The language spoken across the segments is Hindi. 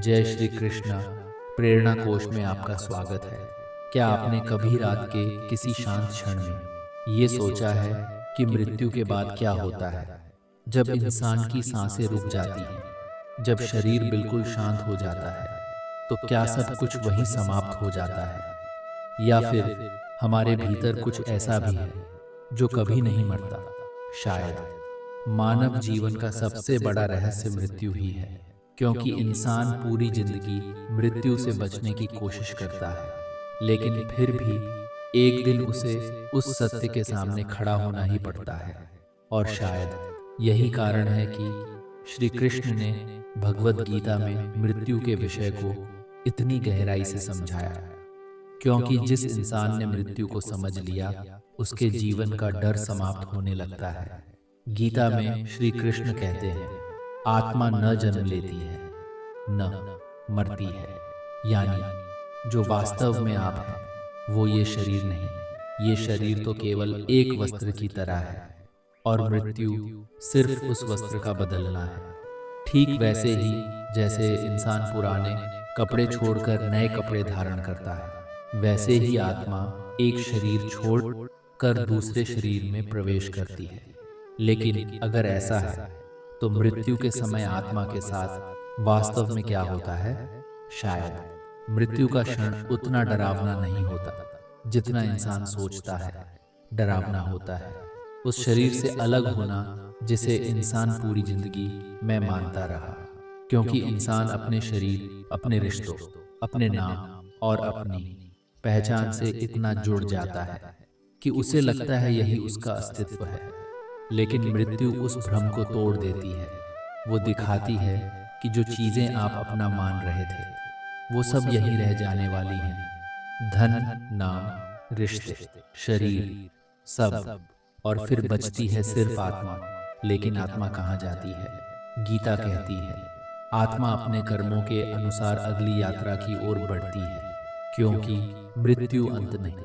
जय श्री कृष्ण। प्रेरणा कोश में आपका स्वागत है। क्या आपने कभी रात के किसी शांत क्षण में ये सोचा है कि मृत्यु के बाद क्या होता है? जब इंसान की सांसें रुक जाती हैं, जब शरीर बिल्कुल शांत हो जाता है, तो क्या सब कुछ वहीं समाप्त हो जाता है? या फिर हमारे भीतर कुछ ऐसा भी है जो कभी नहीं मरता? शायद मानव जीवन का सबसे बड़ा रहस्य मृत्यु ही है, क्योंकि इंसान पूरी जिंदगी मृत्यु से बचने की कोशिश करता है, लेकिन फिर भी एक दिन उसे उस सत्य के सामने खड़ा होना ही पड़ता है। और शायद यही कारण है कि श्री कृष्ण ने भगवद गीता में मृत्यु के विषय को इतनी गहराई से समझाया, क्योंकि जिस इंसान ने मृत्यु को समझ लिया, उसके जीवन का डर समाप्त होने लगता है। गीता में श्री कृष्ण कहते हैं, आत्मा न जन्म लेती है, न मरती है। यानी जो वास्तव में आप हैं, वो ये शरीर नहीं। ये शरीर तो केवल एक वस्त्र की तरह है, और मृत्यु सिर्फ उस वस्त्र का बदलना है। ठीक वैसे ही जैसे इंसान पुराने कपड़े छोड़कर नए कपड़े धारण करता है, वैसे ही आत्मा एक शरीर छोड़ कर दूसरे शरीर में प्रवेश करती है। लेकिन अगर ऐसा है, तो मृत्यु के समय आत्मा के साथ वास्तव में क्या होता है? शायद मृत्यु का क्षण उतना डरावना नहीं होता जितना इंसान सोचता है डरावना होता है। उस शरीर से अलग होना जिसे इंसान पूरी जिंदगी में मानता रहा, क्योंकि इंसान अपने शरीर, अपने रिश्तों, अपने नाम और अपनी पहचान से इतना जुड़ जाता है कि उसे लगता है यही उसका अस्तित्व है। लेकिन मृत्यु उस भ्रम को तोड़ देती है। वो दिखाती है कि जो चीजें आप अपना मान रहे थे, वो सब यहीं रह जाने वाली हैं। धन, नाम, रिश्ते, शरीर, सब। और फिर बचती है सिर्फ आत्मा। लेकिन आत्मा कहाँ जाती है? गीता कहती है, आत्मा अपने कर्मों के अनुसार अगली यात्रा की ओर बढ़ती है, क्योंकि मृत्यु अंत नहीं,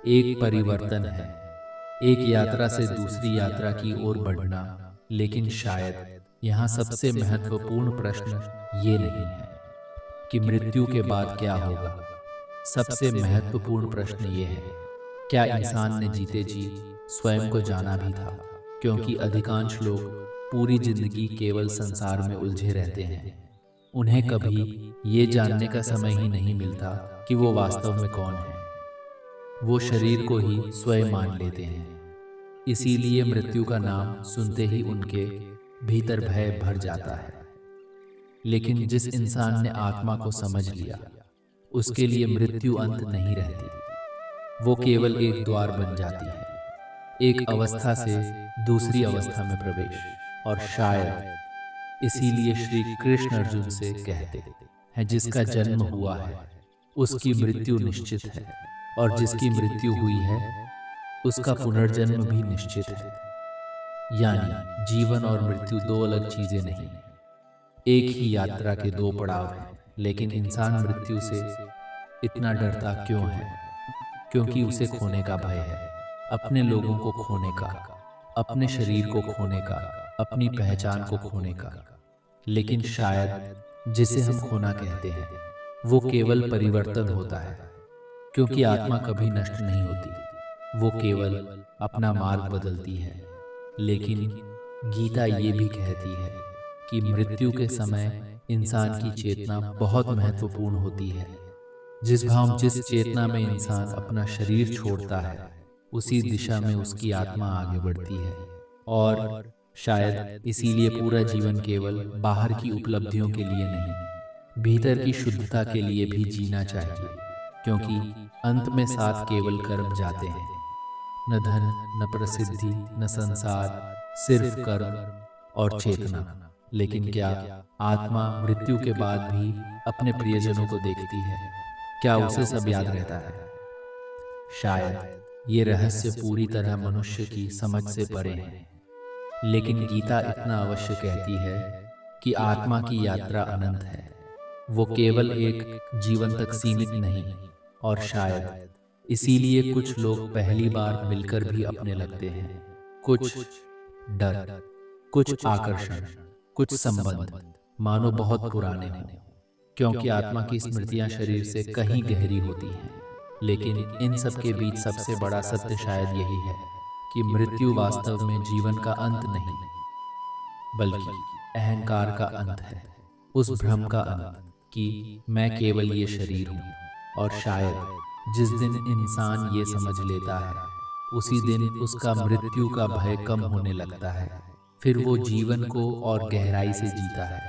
एक परिवर्तन है, एक यात्रा से दूसरी यात्रा की ओर बढ़ना। लेकिन शायद यहाँ सबसे महत्वपूर्ण प्रश्न ये नहीं है कि मृत्यु के बाद क्या होगा। सबसे महत्वपूर्ण प्रश्न ये है, क्या इंसान ने जीते जी स्वयं को जाना भी था? क्योंकि अधिकांश लोग पूरी जिंदगी केवल संसार में उलझे रहते हैं। उन्हें कभी ये जानने का समय ही नहीं मिलता कि वो वास्तव में कौन है। वो शरीर को ही स्वयं मान लेते हैं। इसीलिए मृत्यु का नाम सुनते ही उनके भीतर भय भर जाता है। लेकिन जिस इंसान ने आत्मा को समझ लिया, उसके लिए मृत्यु अंत नहीं रहती। वो केवल एक द्वार बन जाती है, एक अवस्था से दूसरी अवस्था में प्रवेश। और शायद इसीलिए श्री कृष्ण अर्जुन से कहते हैं, जिसका जन्म हुआ है उसकी मृत्यु निश्चित है, और जिसकी मृत्यु हुई है उसका पुनर्जन्म भी निश्चित है। यानी जीवन और मृत्यु दो अलग चीजें नहीं, एक ही यात्रा के दो पड़ाव हैं। लेकिन इंसान मृत्यु से इतना डरता क्यों है? क्योंकि उसे खोने का भय है, अपने लोगों को खोने का, अपने शरीर को खोने का, अपनी पहचान को खोने का। लेकिन शायद जिसे हम खोना कहते हैं, वो केवल परिवर्तन होता है, क्योंकि आत्मा कभी नष्ट नहीं होती, वो केवल अपना मार्ग बदलती है। लेकिन गीता ये भी कहती है कि मृत्यु के समय इंसान की चेतना बहुत महत्वपूर्ण होती है। जिस चेतना में इंसान अपना शरीर छोड़ता है, उसी दिशा में उसकी आत्मा आगे बढ़ती है। और शायद इसीलिए पूरा जीवन केवल बाहर की उपलब्धियों के लिए नहीं, भीतर की शुद्धता के लिए भी जीना चाहिए, क्योंकि अंत में साथ केवल कर्म जाते हैं, न धन, न प्रसिद्धि, न संसार, सिर्फ कर्म और चेतना। लेकिन क्या आत्मा मृत्यु के बाद भी अपने प्रियजनों को देखती है? क्या उसे सब याद रहता है? शायद ये रहस्य पूरी तरह मनुष्य की समझ से परे है। लेकिन गीता इतना अवश्य कहती है कि आत्मा की यात्रा अनंत है, वो केवल एक जीवन तक सीमित नहीं। और शायद इसीलिए कुछ लोग पहली बार मिलकर भी अपने लगते हैं। कुछ डर, कुछ आकर्षण, कुछ संबंध मानो बहुत पुराने हों, क्योंकि आत्मा की स्मृतियां शरीर से कहीं गहरी होती हैं। लेकिन इन सब के बीच सबसे बड़ा सत्य शायद यही है कि मृत्यु वास्तव में जीवन का अंत नहीं, बल्कि अहंकार का अंत है। उस भ्रम का अंत कि मैं केवल ये शरीर हूँ। और शायद जिस दिन इंसान ये समझ लेता है, उसी दिन उसका मृत्यु का भय कम होने लगता है। फिर वो जीवन को और गहराई से जीता है,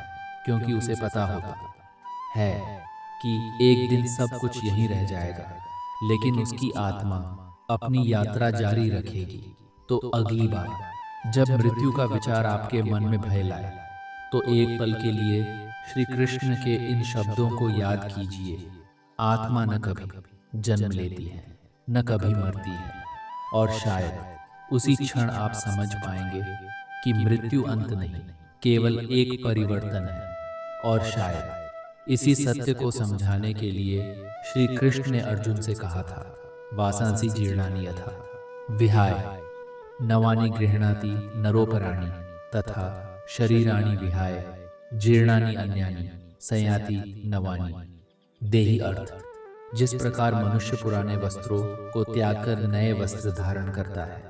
क्योंकि उसे पता होता है कि एक दिन सब कुछ यहीं रह जाएगा, लेकिन उसकी आत्मा अपनी यात्रा जारी रखेगी। तो अगली बार जब मृत्यु का विचार आपके मन में भय लाए, तो एक पल के लिए श्री कृष्ण के इन शब्दों को याद कीजिए। आत्मा न कभी जन्म लेती है, न कभी मरती है। और शायद उसी क्षण आप समझ पाएंगे कि मृत्यु अंत नहीं, केवल एक परिवर्तन है। और शायद इसी सत्य को समझाने के लिए श्री कृष्ण ने अर्जुन से कहा था, वासांसी जीर्णानि यथा विहाय नवानि गृह्णाति नरोपराणि तथा शरीराणि विहाय जीर्णानि अन्यानि संयाति नवानि। देही अर्थ, जिस प्रकार मनुष्य पुराने वस्त्रों को त्याग कर नए वस्त्र धारण करता है,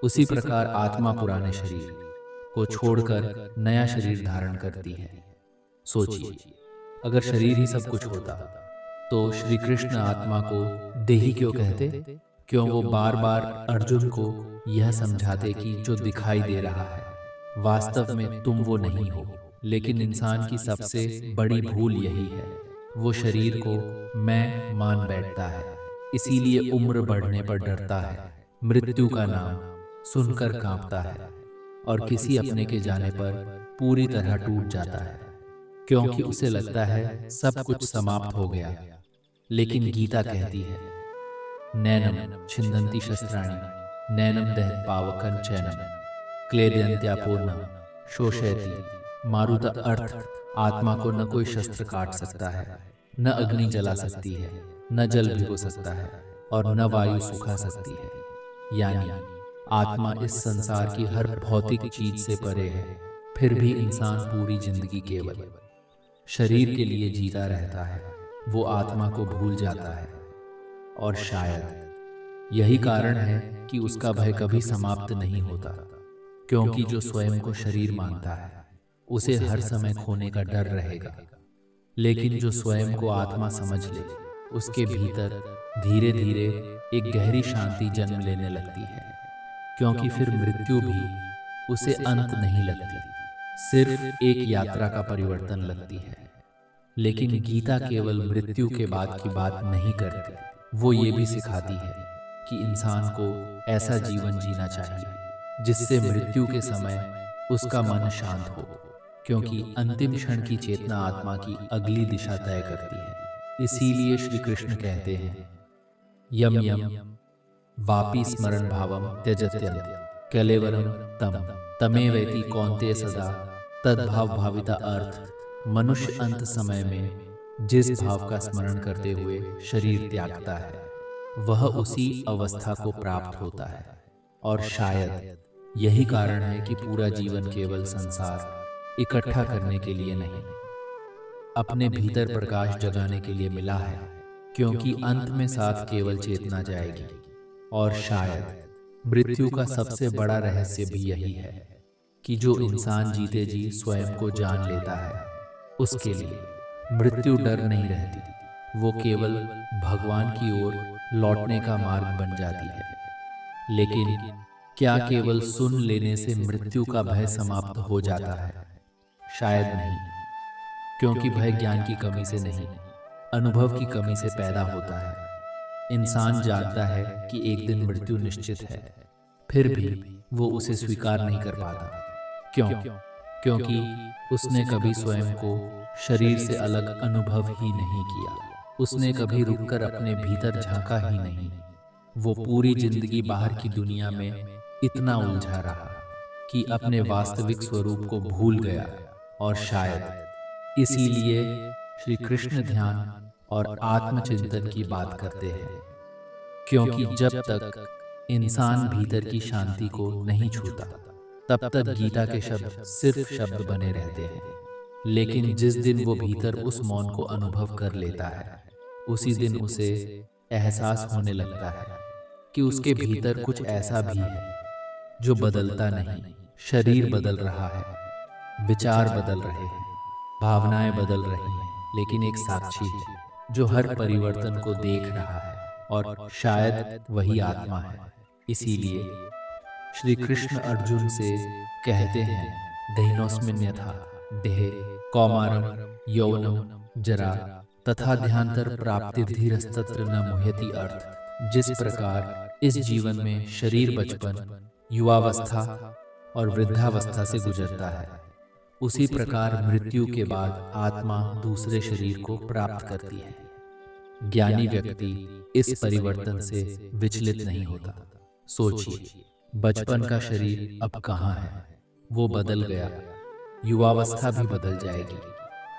उसी प्रकार आत्मा पुराने शरीर को छोड़कर नया शरीर धारण करती है। सोचिए, अगर शरीर ही सब कुछ होता तो श्री कृष्ण आत्मा को देही क्यों कहते? क्यों वो बार बार अर्जुन को यह समझाते कि जो दिखाई दे रहा है वास्तव में तुम वो नहीं हो। लेकिन इंसान की सबसे बड़ी भूल यही है, वो शरीर को मैं मान बैठता है। इसीलिए उम्र बढ़ने पर डरता है, मृत्यु का नाम सुनकर कांपता है, और किसी अपने के जाने पर पूरी तरह टूट जाता है, क्योंकि उसे लगता है सब कुछ समाप्त हो गया। लेकिन गीता कहती है, नैनम छिन्दन्ति शस्त्राणि नैनम दहत पावकं चैनम क्लेदयन्त्यापोर्णम शोषयति मारुत। अर्थ, आत्मा को न कोई शस्त्र काट सकता है, न अग्नि जला सकती है, न जल भिगो सकता है, और न वायु सुखा सकती है। यानी आत्मा इस संसार की हर भौतिक चीज से परे है। फिर भी इंसान पूरी जिंदगी केवल शरीर के लिए जीता रहता है। वो आत्मा को भूल जाता है, और शायद यही कारण है कि उसका भय कभी समाप्त नहीं होता, क्योंकि जो स्वयं को शरीर मानता है उसे हर समय खोने का डर रहेगा। लेकिन जो स्वयं को आत्मा समझ ले, उसके भीतर धीरे धीरे एक गहरी शांति जन्म लेने लगती है, क्योंकि फिर मृत्यु भी उसे अंत नहीं लगती, सिर्फ एक यात्रा का परिवर्तन लगती है। लेकिन गीता केवल मृत्यु के बाद की बात नहीं करती, वो ये भी सिखाती है कि इंसान को ऐसा जीवन जीना चाहिए जिससे मृत्यु के समय उसका मन शांत हो, क्योंकि अंतिम क्षण की चेतना आत्मा की अगली दिशा तय करती है। इसीलिए श्री कृष्ण कहते हैं, यम यम वापि स्मरण भावम त्यजत्यन्त कलेवरम तम तमेवैति कौन्तेय सदा तद्भाव भाविता। अर्थ, मनुष्य अंत समय में जिस भाव का स्मरण करते हुए शरीर त्यागता है, वह उसी अवस्था को प्राप्त होता है। और शायद यही कारण है कि पूरा जीवन केवल संसार इकट्ठा करने के लिए नहीं, अपने भीतर प्रकाश जगाने के लिए मिला है, क्योंकि अंत में साथ केवल चेतना जाएगी। और शायद मृत्यु का सबसे बड़ा रहस्य भी यही है कि जो इंसान जीते जी स्वयं को जान लेता है, उसके लिए मृत्यु डर नहीं रहती, वो केवल भगवान की ओर लौटने का मार्ग बन जाती है। लेकिन क्या केवल सुन लेने से मृत्यु का भय समाप्त हो जाता है? शायद नहीं, क्योंकि भय ज्ञान की कमी से नहीं, अनुभव की कमी से पैदा होता है। इंसान जानता है कि एक दिन मृत्यु निश्चित है, फिर भी वो उसे स्वीकार नहीं कर पाता। क्यों? क्योंकि उसने कभी स्वयं को शरीर से अलग अनुभव ही नहीं किया। उसने कभी रुककर अपने भीतर झांका ही नहीं। वो पूरी जिंदगी बाहर की दुनिया में इतना उलझा रहा कि अपने वास्तविक स्वरूप को भूल गया। और शायद इसीलिए श्री कृष्ण ध्यान और आत्मचिंतन की बात करते हैं, क्योंकि जब तक इंसान भीतर की शांति को नहीं छूता, तब तक गीता के शब्द सिर्फ शब्द बने रहते हैं। लेकिन जिस दिन वो भीतर उस मौन को अनुभव कर लेता है, उसी दिन उसे एहसास होने लगता है कि उसके भीतर कुछ ऐसा भी है जो बदलता नहीं। शरीर बदल रहा है, विचार बदल रहे हैं, भावनाएं बदल रही हैं, लेकिन एक साक्षी है जो हर परिवर्तन को देख रहा है, और शायद वही आत्मा है। इसीलिए श्री कृष्ण अर्जुन से कहते हैं, दैनोस्मिन् यथा देह कौमारम यौवनम जरा तथा ध्यांतर प्राप्तिर्धीरस्तत्र न मुह्यति अर्थ। जिस प्रकार इस जीवन में शरीर बचपन, युवावस्था और वृद्धावस्था से गुजरता है, उसी प्रकार मृत्यु के बाद आत्मा दूसरे शरीर को प्राप्त करती है। ज्ञानी व्यक्ति इस परिवर्तन से विचलित नहीं होता। सोचिए, बचपन का शरीर अब कहाँ है? वो बदल गया। युवावस्था भी बदल जाएगी,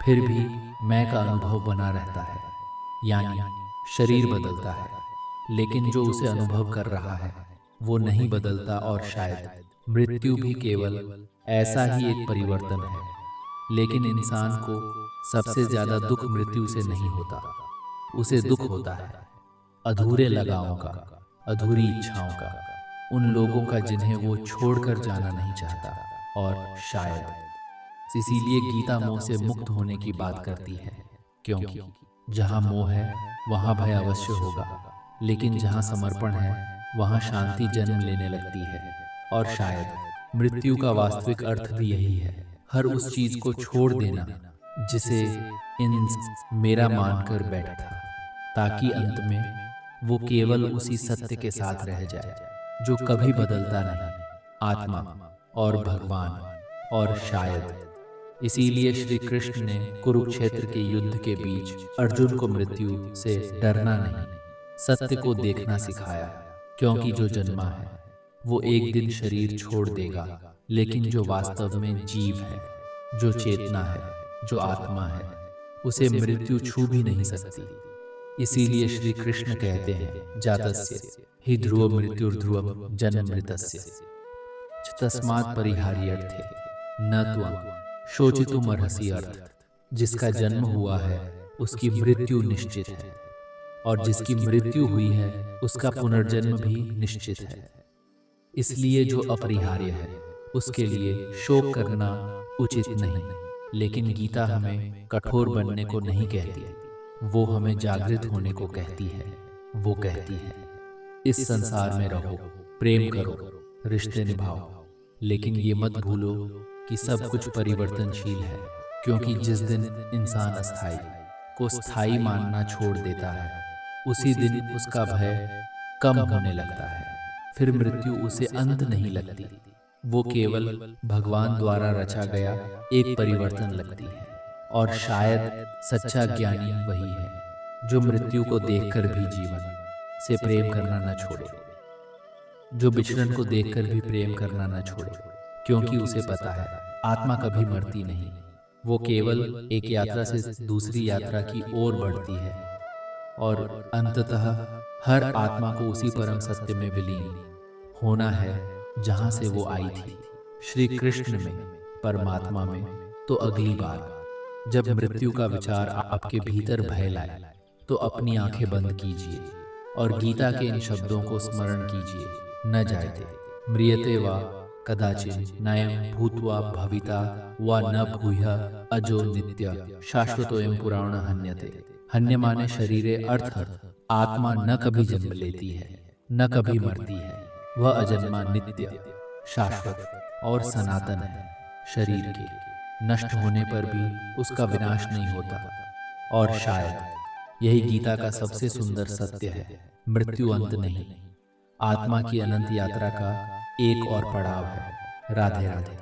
फिर भी मैं का अनुभव बना रहता है, यानी शरीर बदलता है, लेकिन जो उसे अनुभव कर रहा है वो नहीं बदलता। और शायद मृत्यु भी केवल ऐसा ही एक परिवर्तन है। लेकिन इंसान को सबसे ज्यादा दुख मृत्यु से नहीं होता, उसे दुख होता है अधूरे लगावों का, अधूरी इच्छाओं का, उन लोगों का जिन्हें वो छोड़कर जाना नहीं चाहता। और शायद इसीलिए गीता मोह से मुक्त होने की बात करती है, क्योंकि जहाँ मोह है वहाँ भय अवश्य होगा, लेकिन जहाँ समर्पण है वहाँ शांति जन्म लेने लगती है। और शायद मृत्यु का वास्तविक अर्थ भी यही है, हर उस चीज को छोड़ देना जिसे इन मेरा मानकर बैठा, ताकि अंत में वो केवल उसी सत्य के साथ रह जाए जो कभी बदलता नहीं, आत्मा और भगवान। और शायद इसीलिए श्री कृष्ण ने कुरुक्षेत्र के युद्ध के बीच अर्जुन को मृत्यु से डरना नहीं, सत्य को देखना सिखाया, क्योंकि जो जन्मा है वो एक दिन शरीर छोड़ देगा, लेकिन जो वास्तव में जीव है, जो चेतना है, जो आत्मा है, उसे मृत्यु छू भी नहीं सकती। इसीलिए श्री कृष्ण कहते हैं, जातस्य हि ध्रुव मृत्युर्ध्रुवम जन्म मृतस्य तस्मात् परिहार्यर्थे न त्वं शोचितुमर्हसि अर्थ। जिसका जन्म हुआ है उसकी मृत्यु निश्चित है, और जिसकी मृत्यु हुई है उसका पुनर्जन्म भी निश्चित है। इसलिए जो अपरिहार्य है उसके लिए शोक करना उचित नहीं। लेकिन गीता हमें कठोर बनने को नहीं कहती, वो हमें जागृत होने को कहती है। वो कहती है, इस संसार में रहो, प्रेम करो, रिश्ते निभाओ, लेकिन ये मत भूलो कि सब कुछ परिवर्तनशील है। क्योंकि जिस दिन इंसान अस्थाई को स्थायी मानना छोड़ देता है, उसी दिन उसका भय कम होने लगता है। फिर मृत्यु उसे अंत नहीं लगती, वो केवल भगवान द्वारा रचा गया एक परिवर्तन लगती है। और शायद सच्चा ज्ञानी वही है जो मृत्यु को देखकर भी जीवन से प्रेम करना न छोड़े, जो बिछड़न को देखकर भी प्रेम करना न छोड़े, क्योंकि उसे पता है आत्मा कभी मरती नहीं, वो केवल एक यात्रा से दूसरी यात्रा की ओर बढ़ती है, और अंततः हर आत्मा को उसी परम सत्य में विलीन होना है जहां से वो आई थी, श्री कृष्ण में, परमात्मा में। तो अगली बार जब मृत्यु का विचार आपके भीतर भय लाए, तो अपनी आंखें बंद कीजिए और गीता के इन शब्दों को स्मरण कीजिए, न जायते म्रियते वा कदाचिन नयं भूत्वा भविता वा न भूयः अजो नित्य शाश्वतोऽयं पुराण हन्यते। हन्य माने शरीरे अर्थात आत्मा न कभी जन्म लेती है, न कभी मरती है, वह अजन्मा, नित्य, शाश्वत और सनातन है। शरीर के नष्ट होने पर भी उसका विनाश नहीं होता। और शायद यही गीता का सबसे सुंदर सत्य है, मृत्यु अंत नहीं, आत्मा की अनंत यात्रा का एक और पड़ाव है। राधे राधे।